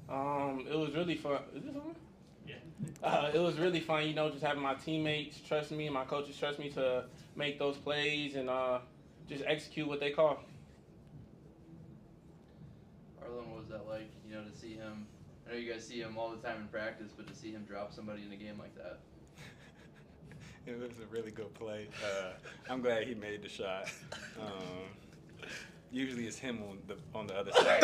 It was really fun. Is this on? Yeah. It was really fun, just having my teammates trust me and my coaches trust me to make those plays and just execute what they call. Harlond, what was that like, to see him? I know you guys see him all the time in practice, but to see him drop somebody in a game like that. It was a really good play. I'm glad he made the shot. Usually it's him on the other side.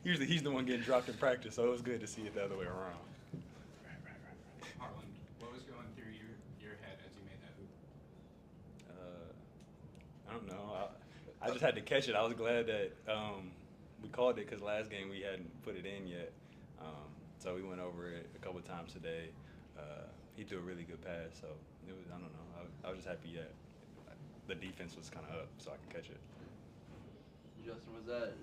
Usually he's the one getting dropped in practice, so it was good to see it the other way around. Harlond, what was going through your head as you made that hoop? I don't know. I just had to catch it. I was glad that we called it because last game we hadn't put it in yet. So we went over it a couple times today. He threw a really good pass, so it was. I don't know. I was just happy that the defense was kind of up, so I could catch it. Justin, was that?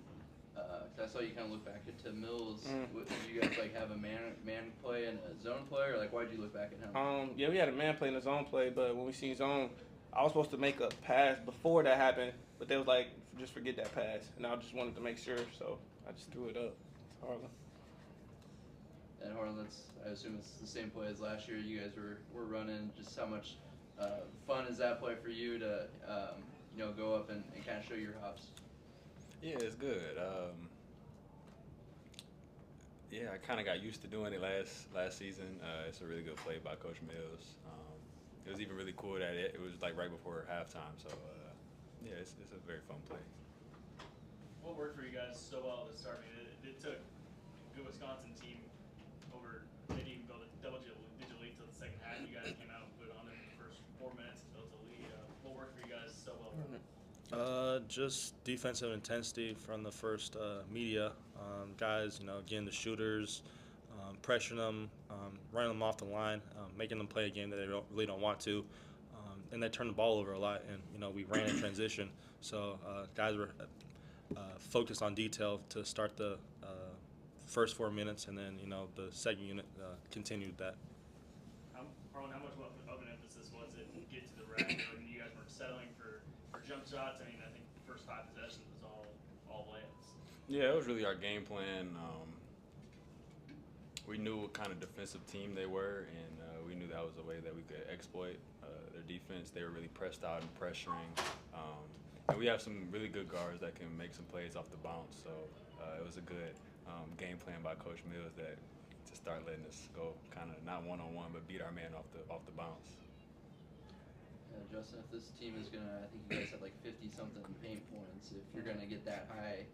'Cause I saw you kind of look back at Tim Mills. Did you guys have a man play and a zone play, or why'd you look back at him? Yeah, we had a man play and a zone play, but when we seen zone, I was supposed to make a pass before that happened, but they was like, just forget that pass, and I just wanted to make sure, so I just threw it up to Harlond. And Harlond, I assume it's the same play as last year. You guys were running. Just how much fun is that play for you to go up and kind of show your hops? Yeah, it's good. Yeah, I kind of got used to doing it last season. It's a really good play by Coach Mills. It was even really cool that it was right before halftime. So yeah, it's a very fun play. What worked for you guys so well to start? I mean, it took a good Wisconsin team over. They didn't even build a double-digit lead till the second half. You guys came out and put on them in the first 4 minutes and built a lead. What worked for you guys so well? Just defensive intensity from the first media. Guys, getting the shooters, pressuring them, running them off the line, making them play a game that they really don't want to. And they turned the ball over a lot, and, we ran in transition. So guys were focused on detail to start the first 4 minutes, and then, the second unit continued that. Harlond, how much of an emphasis was it to get to the rack? I mean, you guys weren't settling for jump shots. I mean, I think the first 5 possessions was all layups. Yeah, it was really our game plan. We knew what kind of defensive team they were, and we knew that was a way that we could exploit their defense. They were really pressed out and pressuring. And we have some really good guards that can make some plays off the bounce. So it was a good game plan by Coach Mills to start letting us go kind of not one-on-one, but beat our man off the bounce. Justin, if this team is gonna, I think you guys had 50-something paint points. If you're gonna get that high,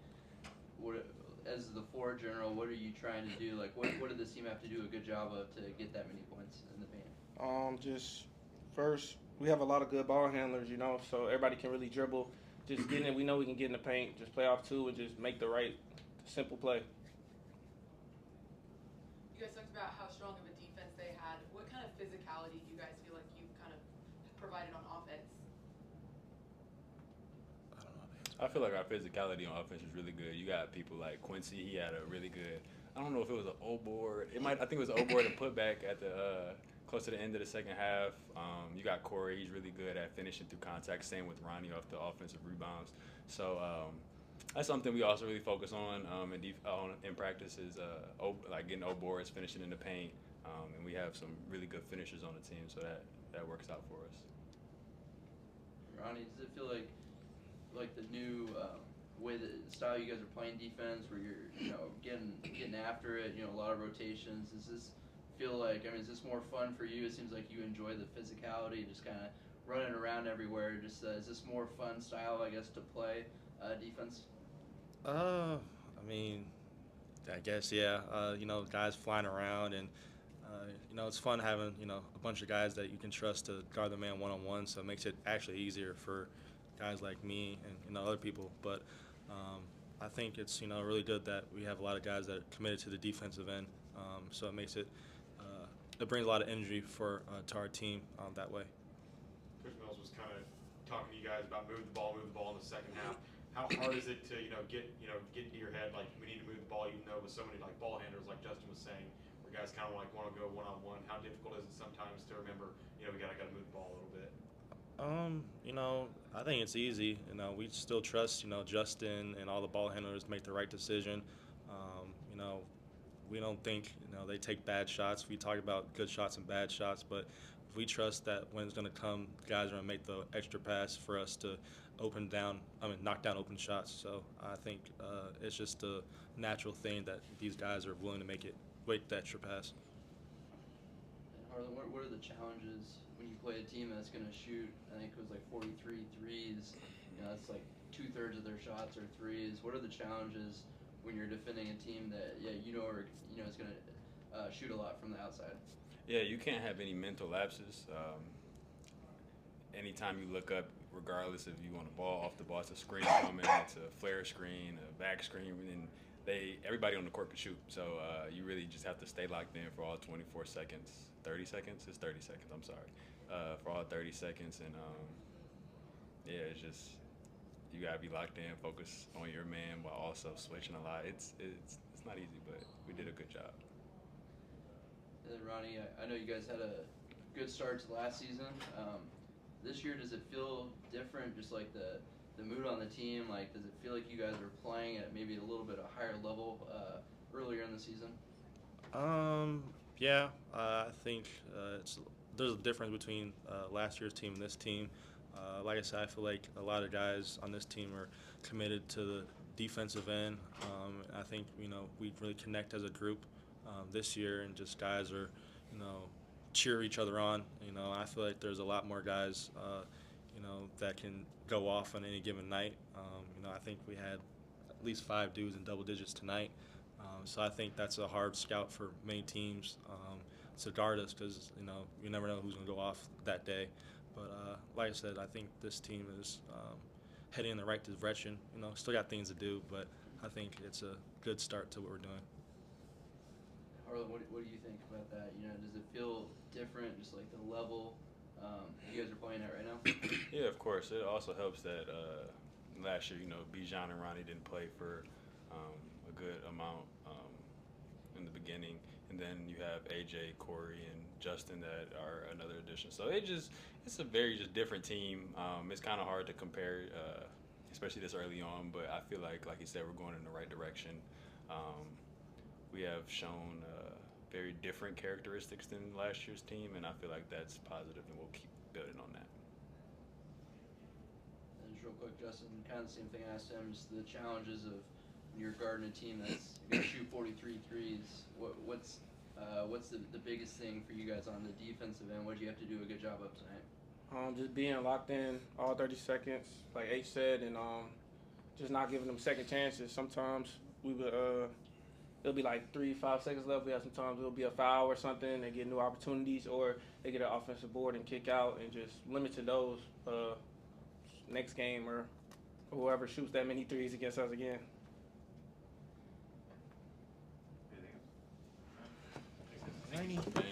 as the floor general, what are you trying to do? What did this team have to do a good job of to get that many points in the paint? Just first, we have a lot of good ball handlers, so everybody can really dribble. Just getting it, we know we can get in the paint, just play off 2 and just make the right, simple play. You guys talked about how strong of a defense they had. What kind of physicality do you guys feel like you kind of provided on offense? I don't know. I feel like our physicality on offense is really good. You got people like Quincy. He had a really good. I don't know if it was an O board. I think it was an O board and putback at the close to the end of the second half. You got Corey. He's really good at finishing through contact. Same with Ronnie off the offensive rebounds. So that's something we also really focus on in practice is getting O boards, finishing in the paint, and we have some really good finishers on the team. So that works out for us. Ronnie, does it feel like the new way the style you guys are playing defense, where you're getting after it, a lot of rotations? Does this feel like, is this more fun for you? It seems like you enjoy the physicality, just kind of running around everywhere. Just is this more fun style, I guess, to play defense? I guess, yeah. Guys flying around, and it's fun having a bunch of guys that you can trust to guard the man one-on-one. So it makes it actually easier for guys like me and other people. But I think it's really good that we have a lot of guys that are committed to the defensive end. So it makes it brings a lot of energy to our team that way. Coach Mills was kind of talking to you guys about move the ball in the second half. How hard is it to get into your head we need to move the ball, even though with so many ball handlers, like Justin was saying, where guys kind of want to go one-on-one? How difficult is it sometimes to remember we got to move the ball a little bit? I think it's easy. We still trust Justin and all the ball handlers to make the right decision. we don't think they take bad shots. We talk about good shots and bad shots, but if we trust that when it's going to come, guys are going to make the extra pass for us to knock down open shots. So I think it's just a natural thing that these guys are willing to make the extra pass. And Harlond, what are the challenges when you play a team that's going to shoot, I think it was like 43 threes, that's like 2/3 of their shots are threes. What are the challenges when you're defending a team that, is going to shoot a lot from the outside? Yeah, you can't have any mental lapses. Anytime you look up, regardless if you want a ball off the ball, it's a screen coming, it's a flare screen, a back screen, and everybody on the court can shoot. So you really just have to stay locked in for all 24 seconds. 30 seconds? It's 30 seconds, I'm sorry. For all 30 seconds, and it's just, you gotta be locked in, focus on your man while also switching a lot. It's not easy, but we did a good job. And then Ronnie, I know you guys had a good start to last season. This year, does it feel different? Just like the mood on the team, like does it feel like you guys are playing at maybe a little bit a higher level earlier in the season? Yeah, I think there's a difference between last year's team and this team. Like I said, I feel like a lot of guys on this team are committed to the defensive end. I think we really connect as a group this year, and just guys are cheer each other on. I feel like there's a lot more guys that can go off on any given night. I think we had at least 5 dudes in double digits tonight. So I think that's a hard scout for many teams to guard us, because you never know who's going to go off that day. But like I said, I think this team is heading in the right direction. Still got things to do, but I think it's a good start to what we're doing. Harlond, what do you think about that? Does it feel different, just like the level you guys are playing at right now? Yeah, of course. It also helps that last year, Bijan and Ronnie didn't play for a good amount in the beginning, and then you have AJ, Corey, and Justin that are another addition. So it's a very just different team. It's kind of hard to compare, especially this early on. But I feel like you said, we're going in the right direction. We have shown very different characteristics than last year's team, and I feel like that's positive, and we'll keep building on that. And just real quick, Justin, kind of the same thing I asked him, just the challenges of when you're guarding a team that's going to shoot 43 threes. What's the biggest thing for you guys on the defensive end? What do you have to do a good job of tonight? Just being locked in all 30 seconds, like H said, and just not giving them second chances. Sometimes we would it'll be like 3-5 seconds left. We have sometimes it'll be a foul or something. They get new opportunities, or they get an offensive board and kick out, and just limiting those next game, or whoever shoots that many threes against us again. Anything else? Thank you.